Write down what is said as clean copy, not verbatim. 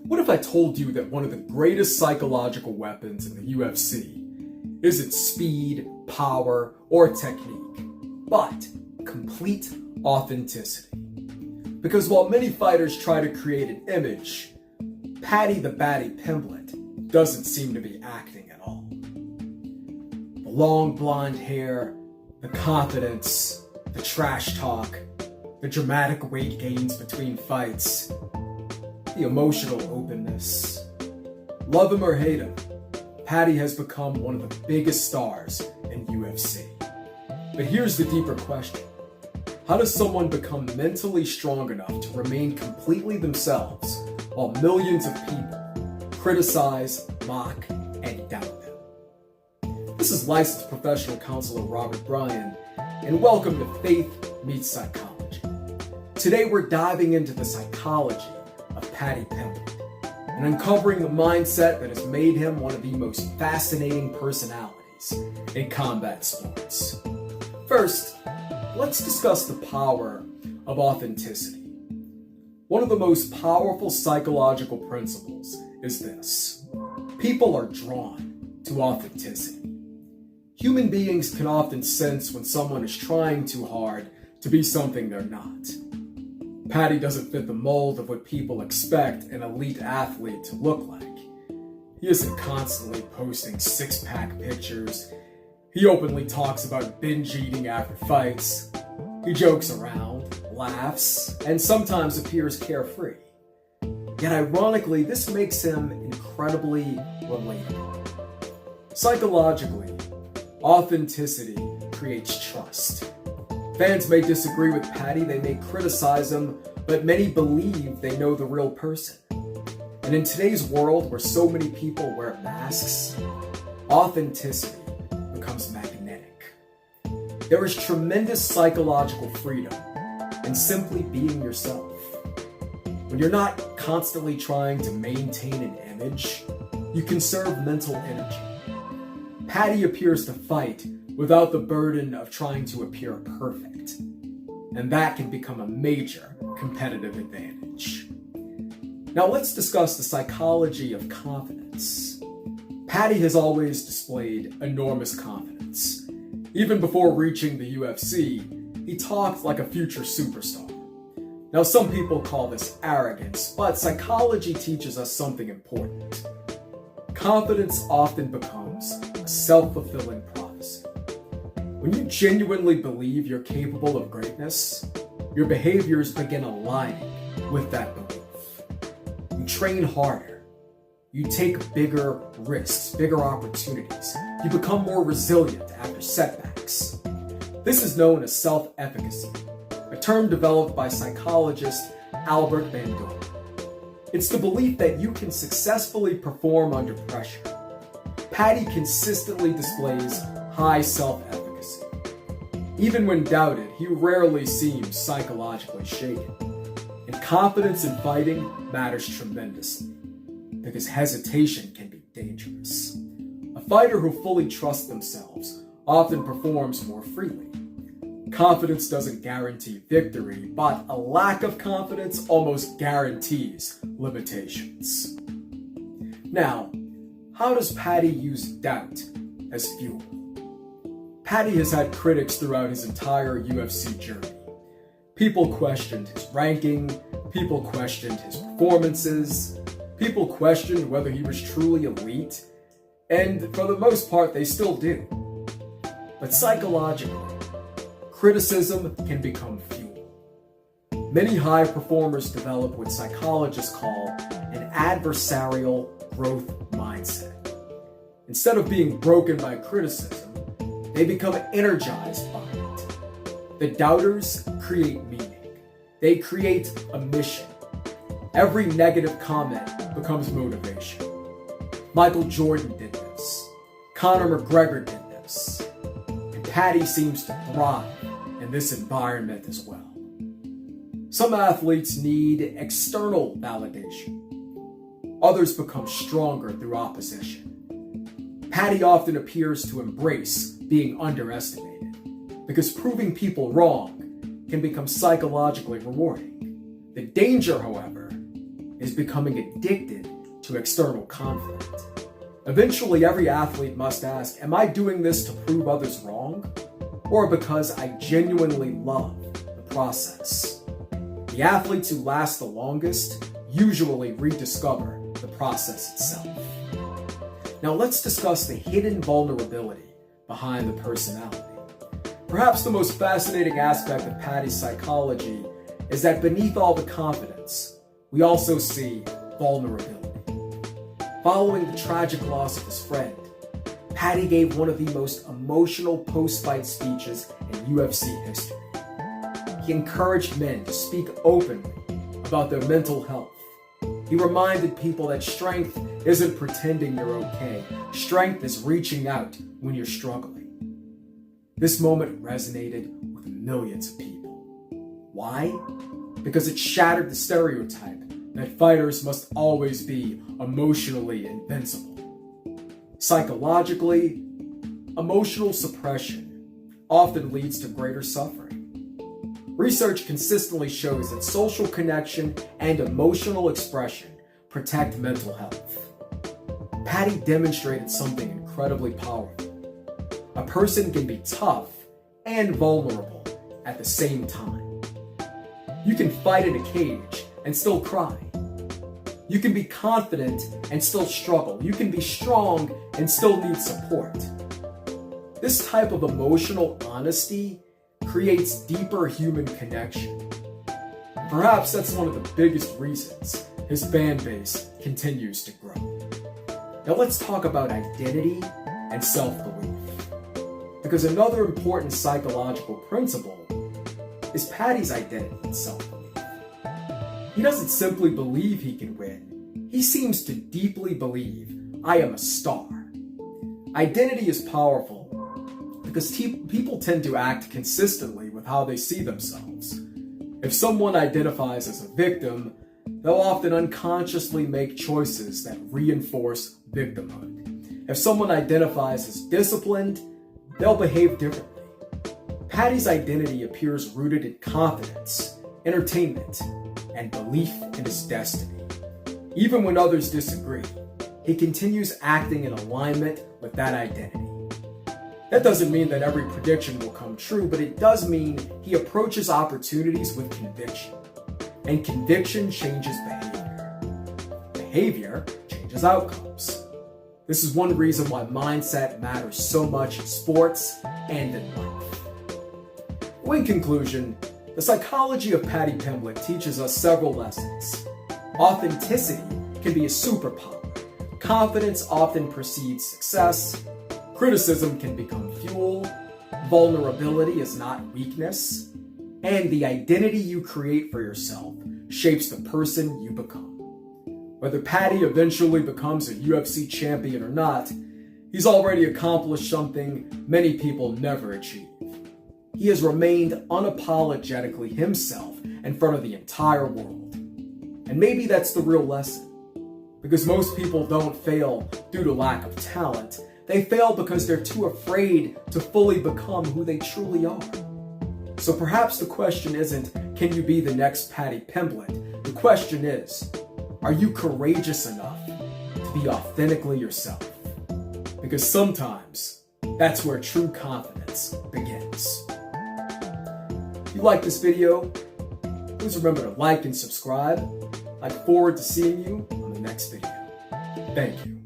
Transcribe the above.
What if I told you that one of the greatest psychological weapons in the UFC isn't speed, power, or technique, but complete authenticity? Because while many fighters try to create an image, Paddy the Baddy Pimblett doesn't seem to be acting at all. The long blonde hair, the confidence, the trash talk, the dramatic weight gains between fights, the emotional openness. Love him or hate him, Paddy has become one of the biggest stars in UFC. But here's the deeper question. How does someone become mentally strong enough to remain completely themselves while millions of people criticize, mock, and doubt them? This is licensed professional counselor Robert Bryan, and welcome to Faith Meets Psychology. Today we're diving into the psychology of Paddy Pimblett and uncovering the mindset that has made him one of the most fascinating personalities in combat sports. First, let's discuss the power of authenticity. One of the most powerful psychological principles is this: people are drawn to authenticity. Human beings can often sense when someone is trying too hard to be something they're not. Paddy doesn't fit the mold of what people expect an elite athlete to look like. He isn't constantly posting six-pack pictures. He openly talks about binge eating after fights. He jokes around, laughs, and sometimes appears carefree. Yet ironically, this makes him incredibly relatable. Psychologically, authenticity creates trust. Fans may disagree with Paddy, they may criticize him, but many believe they know the real person. And in today's world where so many people wear masks, authenticity becomes magnetic. There is tremendous psychological freedom in simply being yourself. When you're not constantly trying to maintain an image, you conserve mental energy. Paddy appears to fight without the burden of trying to appear perfect, and that can become a major competitive advantage. Now let's discuss the psychology of confidence. Paddy has always displayed enormous confidence. Even before reaching the UFC, he talked like a future superstar. Now some people call this arrogance, but psychology teaches us something important. Confidence often becomes a self-fulfilling prophecy. When you genuinely believe you're capable of greatness, your behaviors begin aligning with that belief. You train harder. You take bigger risks, bigger opportunities. You become more resilient after setbacks. This is known as self-efficacy, a term developed by psychologist Albert Bandura. It's the belief that you can successfully perform under pressure. Paddy consistently displays high self-efficacy. Even when doubted, he rarely seems psychologically shaken. And confidence in fighting matters tremendously, because hesitation can be dangerous. A fighter who fully trusts themselves often performs more freely. Confidence doesn't guarantee victory, but a lack of confidence almost guarantees limitations. Now, how does Paddy use doubt as fuel? Paddy has had critics throughout his entire UFC journey. People questioned his ranking, people questioned his performances, people questioned whether he was truly elite, and for the most part they still do. But psychologically, criticism can become fuel. Many high performers develop what psychologists call an adversarial growth mindset. Instead of being broken by criticism, they become energized by it. The doubters create meaning. They create a mission. Every negative comment becomes motivation. Michael Jordan did this. Conor McGregor did this. And Paddy seems to thrive in this environment as well. Some athletes need external validation. Others become stronger through opposition. Paddy often appears to embrace being underestimated, because proving people wrong can become psychologically rewarding. The danger, however, is becoming addicted to external conflict. Eventually, every athlete must ask, am I doing this to prove others wrong? Or because I genuinely love the process? The athletes who last the longest usually rediscover the process itself. Now let's discuss the hidden vulnerability behind the personality. Perhaps the most fascinating aspect of Paddy's psychology is that beneath all the confidence, we also see vulnerability. Following the tragic loss of his friend, Paddy gave one of the most emotional post-fight speeches in UFC history. He encouraged men to speak openly about their mental health. He reminded people that strength isn't pretending you're okay. Strength is reaching out when you're struggling. This moment resonated with millions of people. Why? Because it shattered the stereotype that fighters must always be emotionally invincible. Psychologically, emotional suppression often leads to greater suffering. Research consistently shows that social connection and emotional expression protect mental health. Paddy demonstrated something incredibly powerful. A person can be tough and vulnerable at the same time. You can fight in a cage and still cry. You can be confident and still struggle. You can be strong and still need support. This type of emotional honesty creates deeper human connection. Perhaps that's one of the biggest reasons his fan base continues to grow. Now let's talk about identity and self-belief. Because another important psychological principle is Paddy's identity and self-belief. He doesn't simply believe he can win. He seems to deeply believe, I am a star. Identity is powerful because people tend to act consistently with how they see themselves. If someone identifies as a victim, they'll often unconsciously make choices that reinforce victimhood. If someone identifies as disciplined, they'll behave differently. Paddy's identity appears rooted in confidence, entertainment, and belief in his destiny. Even when others disagree, he continues acting in alignment with that identity. That doesn't mean that every prediction will come true, but it does mean he approaches opportunities with conviction. And conviction changes behavior. Behavior changes outcomes. This is one reason why mindset matters so much in sports and in life. In conclusion, the psychology of Paddy Pimblett teaches us several lessons. Authenticity can be a superpower. Confidence often precedes success. Criticism can become fuel. Vulnerability is not weakness. And the identity you create for yourself shapes the person you become. Whether Paddy eventually becomes a UFC champion or not, he's already accomplished something many people never achieve. He has remained unapologetically himself in front of the entire world. And maybe that's the real lesson. Because most people don't fail due to lack of talent. They fail because they're too afraid to fully become who they truly are. So perhaps the question isn't, can you be the next Paddy Pimblett? The question is, are you courageous enough to be authentically yourself? Because sometimes that's where true confidence begins. If you like this video, please remember to like and subscribe. I look forward to seeing you on the next video. Thank you.